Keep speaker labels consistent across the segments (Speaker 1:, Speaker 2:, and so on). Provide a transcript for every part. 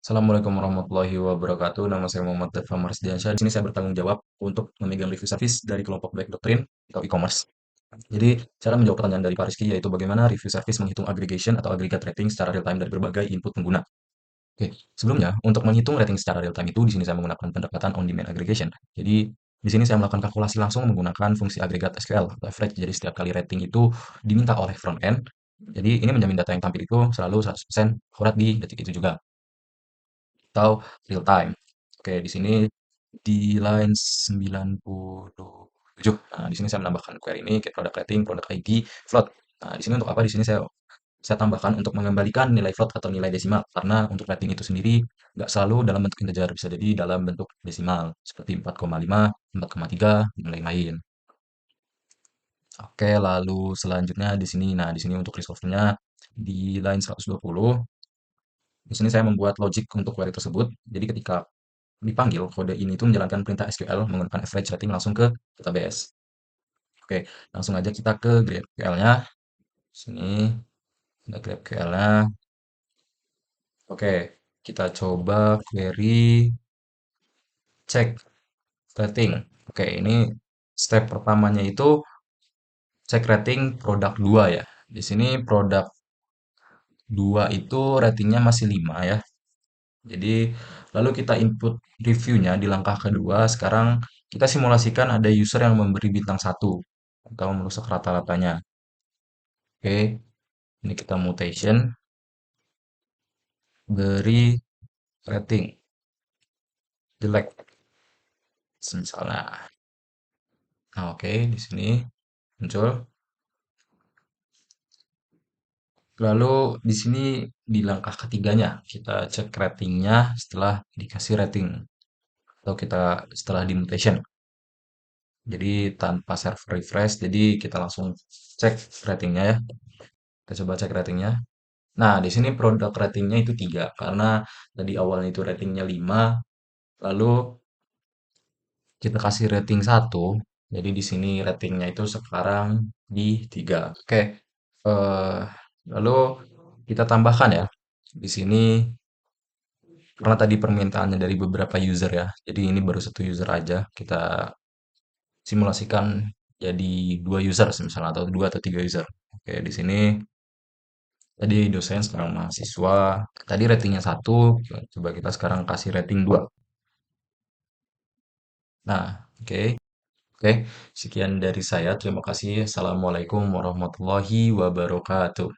Speaker 1: Assalamualaikum warahmatullahi wabarakatuh. Nama saya Muhammad Dafa Marsdiansyah. Di sini saya bertanggung jawab untuk memegang review service dari kelompok Baik Doktrin atau e-commerce. Jadi, cara menjawab pertanyaan dari Pak Rizky yaitu bagaimana review service menghitung aggregation atau aggregate rating secara real time dari berbagai input pengguna. Oke, sebelumnya untuk menghitung rating secara real time itu di sini saya menggunakan pendekatan on demand aggregation. Jadi, di sini saya melakukan kalkulasi langsung menggunakan fungsi agregat SQL atau average. Jadi, setiap kali rating itu diminta oleh front end. Jadi, ini menjamin data yang tampil itu selalu 100% akurat di detik itu juga atau real time. Oke, di sini di line 97. Nah, di sini saya menambahkan query ini get product rating, product ID, float. Nah, di sini untuk apa? Di sini saya tambahkan untuk mengembalikan nilai float atau nilai desimal karena untuk rating itu sendiri nggak selalu dalam bentuk integer, bisa jadi dalam bentuk desimal seperti 4,5, 4,3 dan lain-lain. Oke, lalu selanjutnya di sini. Nah, di sini untuk resolve-nya di line 120. Di sini saya membuat logic untuk query tersebut. Jadi ketika dipanggil kode ini itu menjalankan perintah SQL menggunakan average rating langsung ke database. Oke, langsung aja kita ke GraphQL-nya. Sini ada GraphQL-nya. Oke, kita coba query cek rating. Oke, ini step pertamanya itu cek rating produk 2 ya. Di sini produk 2 itu ratingnya masih 5 ya. Jadi, lalu kita input reviewnya di langkah kedua. Sekarang kita simulasikan ada user yang memberi bintang 1 atau merusak rata-ratanya. Oke, ini kita mutation, beri rating, jelek, misalnya. Nah, oke, di sini muncul. Lalu di sini di langkah ketiganya kita cek ratingnya setelah dikasih rating atau kita setelah di mutation. Jadi tanpa server refresh, jadi kita langsung cek ratingnya ya. Kita coba cek ratingnya. Nah, di sini produk ratingnya itu 3 karena tadi awalnya itu ratingnya 5, lalu kita kasih rating 1. Jadi di sini ratingnya itu sekarang di 3. Oke. eh, Lalu kita tambahkan ya. Di sini karena tadi permintaannya dari beberapa user ya. Jadi ini baru satu user aja. Kita simulasikan jadi dua user misalnya atau dua atau tiga user. Oke, di sini tadi dosen sekarang mahasiswa. Tadi ratingnya 1, coba kita sekarang kasih rating 2. Nah, oke. Oke, sekian dari saya. Terima kasih. Assalamualaikum warahmatullahi wabarakatuh.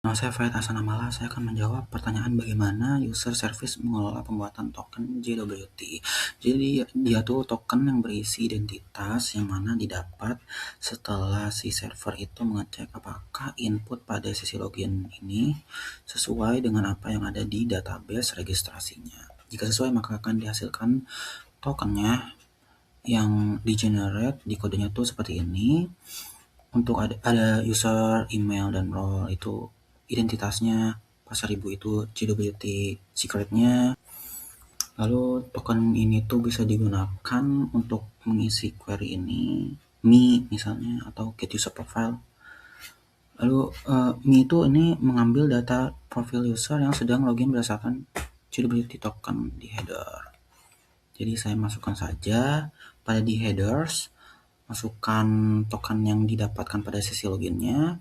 Speaker 2: Nama saya Faid Hasanamala, saya akan menjawab pertanyaan bagaimana user service mengelola pembuatan token JWT. Jadi dia tuh token yang berisi identitas yang mana didapat setelah si server itu mengecek apakah input pada sesi login ini sesuai dengan apa yang ada di database registrasinya. Jika sesuai maka akan dihasilkan tokennya yang di-generate di kodenya tuh seperti ini. Untuk ada user, email, dan role itu identitasnya, pasar ibu itu JWT secretnya. Lalu token ini tuh bisa digunakan untuk mengisi query ini, me misalnya, atau get user profile. Lalu me itu ini mengambil data profil user yang sedang login berdasarkan JWT token di header. Jadi saya masukkan saja pada di headers, masukkan token yang didapatkan pada sesi loginnya.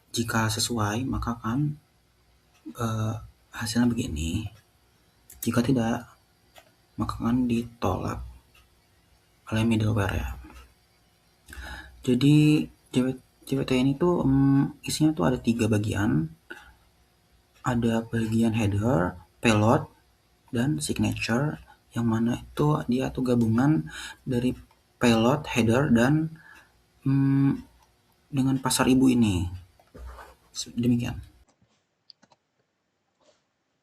Speaker 2: Jika sesuai maka kan hasilnya begini. Jika tidak maka kan ditolak oleh middleware ya. Jadi JWT ini tuh isinya tuh ada 3 bagian. Ada bagian header, payload, dan signature, yang mana itu dia tuh gabungan dari payload, header, dan dengan pasar ibu ini. Demikian.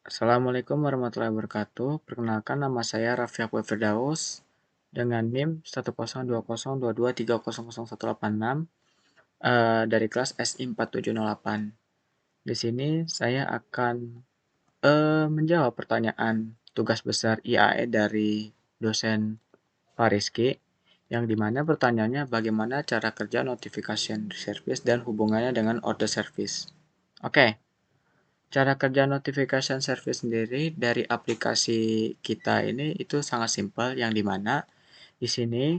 Speaker 3: Assalamualaikum warahmatullahi wabarakatuh. Perkenalkan nama saya Raffi Akbar Firdaus dengan NIM 1020222300186 dari kelas SI 4708. Di sini saya akan menjawab pertanyaan tugas besar IAE dari dosen Pak Rizky, yang dimana pertanyaannya bagaimana cara kerja notification service dan hubungannya dengan order service. Oke, Cara kerja notification service sendiri dari aplikasi kita ini itu sangat simpel, yang dimana di sini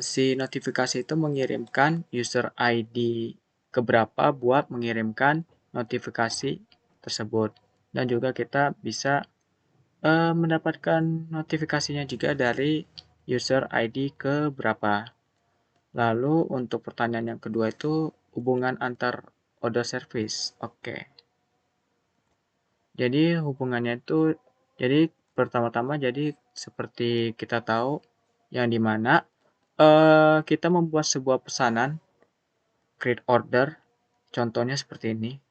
Speaker 3: si notifikasi itu mengirimkan user ID keberapa buat mengirimkan notifikasi tersebut. Dan juga kita bisa mendapatkan notifikasinya juga dari user ID keberapa. Lalu untuk pertanyaan yang kedua itu hubungan antar order service. Oke. Jadi hubungannya itu, jadi pertama-tama jadi seperti kita tahu yang dimana kita membuat sebuah pesanan, create order, contohnya seperti ini,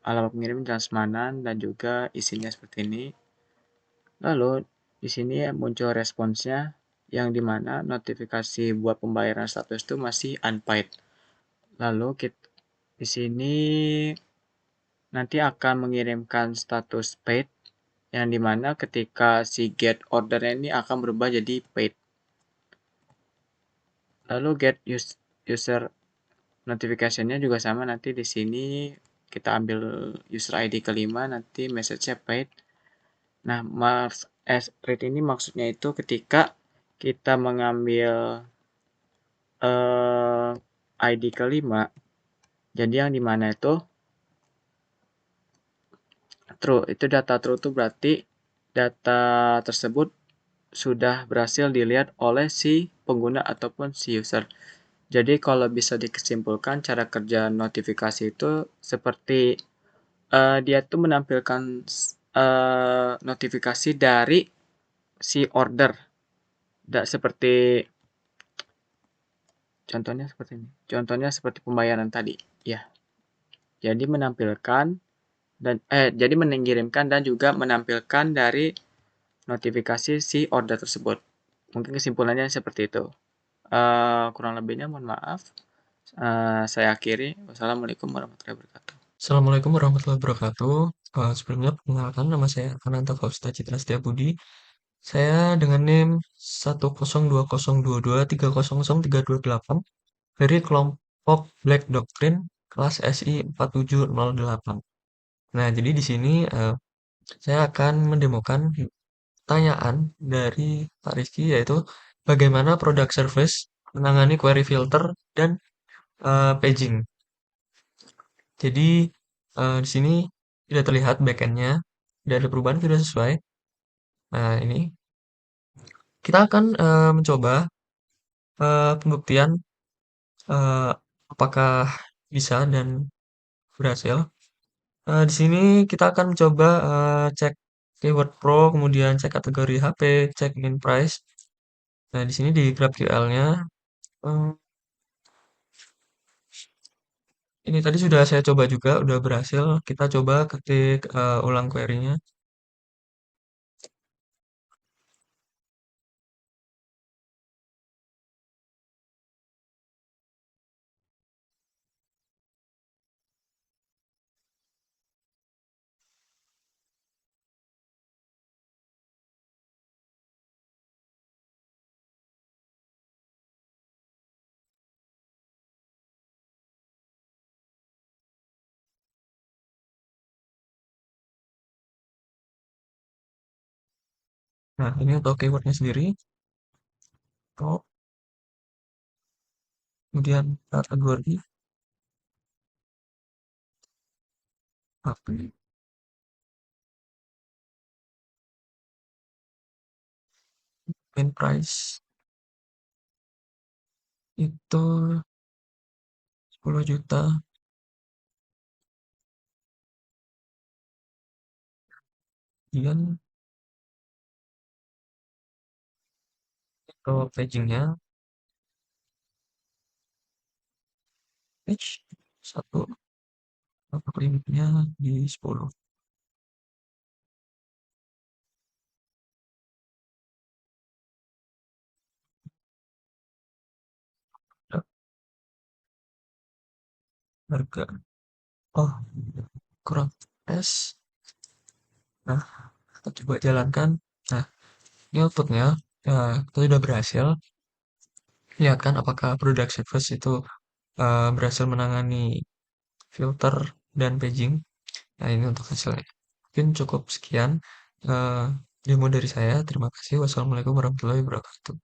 Speaker 3: alamat pengirim Transmanan dan juga isinya seperti ini. Lalu di sini muncul responsnya yang dimana notifikasi buat pembayaran status itu masih unpaid. Lalu kita di sini nanti akan mengirimkan status paid yang dimana ketika si get order ini akan berubah jadi paid. Lalu get user notification-nya juga sama, nanti di sini kita ambil user ID kelima, nanti message-nya paid. Nah, rate ini maksudnya itu ketika kita mengambil ID kelima, jadi yang dimana itu true, itu data true itu berarti data tersebut sudah berhasil dilihat oleh si pengguna ataupun si user. Jadi kalau bisa dikesimpulkan cara kerja notifikasi itu seperti dia tuh menampilkan notifikasi dari si order. Seperti contohnya seperti ini. Contohnya seperti pembayaran tadi. Ya. Jadi menampilkan dan jadi mengirimkan dan juga menampilkan dari notifikasi si order tersebut. Mungkin kesimpulannya seperti itu. Kurang lebihnya mohon maaf. Saya akhiri. Wassalamualaikum warahmatullahi wabarakatuh.
Speaker 4: Assalamualaikum warahmatullahi wabarakatuh. Sebelumnya perkenalkan, nama saya Ananta Faustus Citra Setiabudi. Saya dengan NIM 1020022300328 dari kelompok Black Doctrine kelas SI 4708. Nah, jadi di sini saya akan mendemokan pertanyaan dari Pak Rizky, yaitu bagaimana product service menangani query filter dan paging. Jadi di sini tidak terlihat backend-nya, tidak ada perubahan, sudah sesuai. Nah, ini kita akan mencoba pembuktian eh, apakah bisa dan berhasil. Di sini kita akan mencoba cek keyword pro, kemudian cek kategori HP, cek min price. Nah, di sini di GraphQL-nya ini tadi sudah saya coba juga, udah berhasil. Kita coba ketik ulang query-nya. Nah, ini untuk keywordnya sendiri. Pro, kemudian kategori HP, min price itu 10 juta. Kemudian untuk pagingnya page 1 untuk limitnya di 10. Ada harga, oh kurang S. Nah, kita coba jalankan. Nah, ini outputnya kita sudah berhasil. Lihat kan apakah product service itu berhasil menangani filter dan paging. Nah, ini untuk hasilnya. Mungkin cukup sekian eh, demo dari saya. Terima kasih. Wassalamualaikum warahmatullahi wabarakatuh.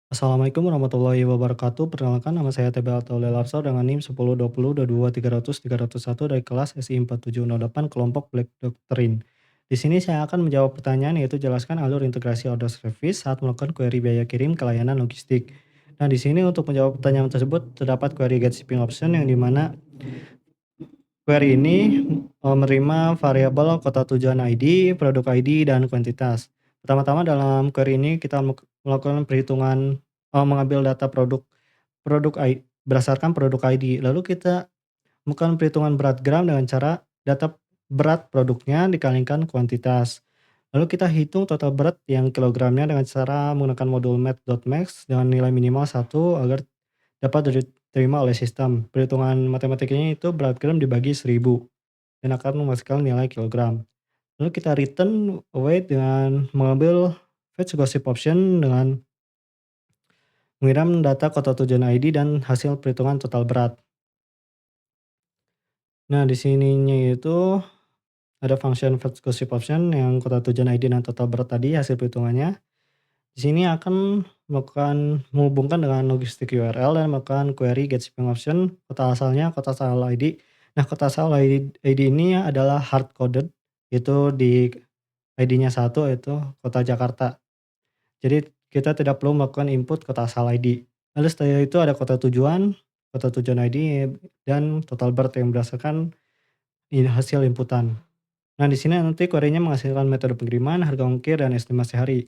Speaker 5: Assalamualaikum warahmatullahi wabarakatuh. Perkenalkan, nama saya Tebe Altaulil Lapsar dengan NIM 102022300301 dari kelas SI 4708 kelompok Black Doctrine. Di sini saya akan menjawab pertanyaan, yaitu jelaskan alur integrasi order service saat melakukan query biaya kirim ke layanan logistik. Nah, di sini untuk menjawab pertanyaan tersebut terdapat query get shipping option, yang dimana query ini menerima variabel kota tujuan ID, produk ID, dan kuantitas. Pertama-tama dalam query ini kita melakukan perhitungan, mengambil data produk berdasarkan produk ID. Lalu kita melakukan perhitungan berat gram dengan cara data berat produknya dikalikan kuantitas. Lalu kita hitung total berat yang kilogramnya dengan cara menggunakan modul math.max dengan nilai minimal 1 agar dapat diterima oleh sistem. Perhitungan matematikanya itu berat gram dibagi 1000 dan akan menghasilkan nilai kilogram. Lalu kita return weight dengan mengambil fetch gossip option dengan mengirim data kota tujuan ID dan hasil perhitungan total berat. Nah, di sininya itu ada function fetch gossip option yang kota tujuan ID dan total berat tadi hasil perhitungannya. Di sini akan menghubungkan dengan logistik URL dan melakukan query get shipping option kota asalnya, kota asal ID. Nah, kota asal ID ini adalah hard coded, itu di ID-nya 1 yaitu kota Jakarta. Jadi kita tidak perlu melakukan input kota asal ID. Lalu setelah itu ada kota tujuan ID, dan total berat yang berdasarkan hasil inputan. Nah, di sini nanti query-nya menghasilkan metode pengiriman, harga ongkir, dan estimasi hari.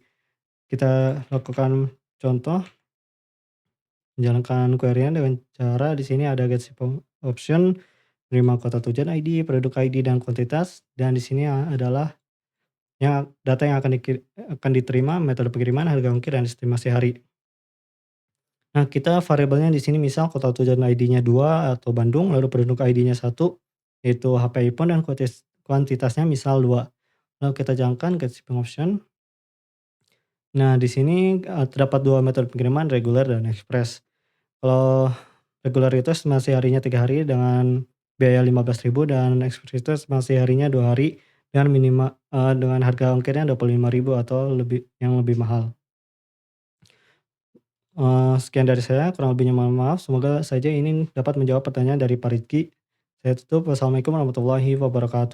Speaker 5: Kita lakukan contoh menjalankan query-nya dengan cara di sini ada get shipping option, menerima kota tujuan ID, produk ID, dan kuantitas, dan di sini adalah data yang akan diterima, metode pengiriman, harga ongkir, dan estimasi hari. Nah, kita variabelnya di sini misal kota tujuan ID-nya 2 atau Bandung, lalu produk ID-nya 1 yaitu HP iPhone, dan kuantitasnya misal 2. Lalu kita jalankan get shipping option. Nah, di sini terdapat 2 metode pengiriman, reguler dan express. Kalau reguler itu estimasi harinya 3 hari dengan biaya 15.000, dan express itu estimasi harinya 2 hari dengan dengan harga ongkirnya 25.000 atau yang lebih mahal. Sekian dari saya, kurang lebihnya mohon maaf. Semoga saja ini dapat menjawab pertanyaan dari Pak Rizky. Saya tutup. Wassalamualaikum warahmatullahi wabarakatuh.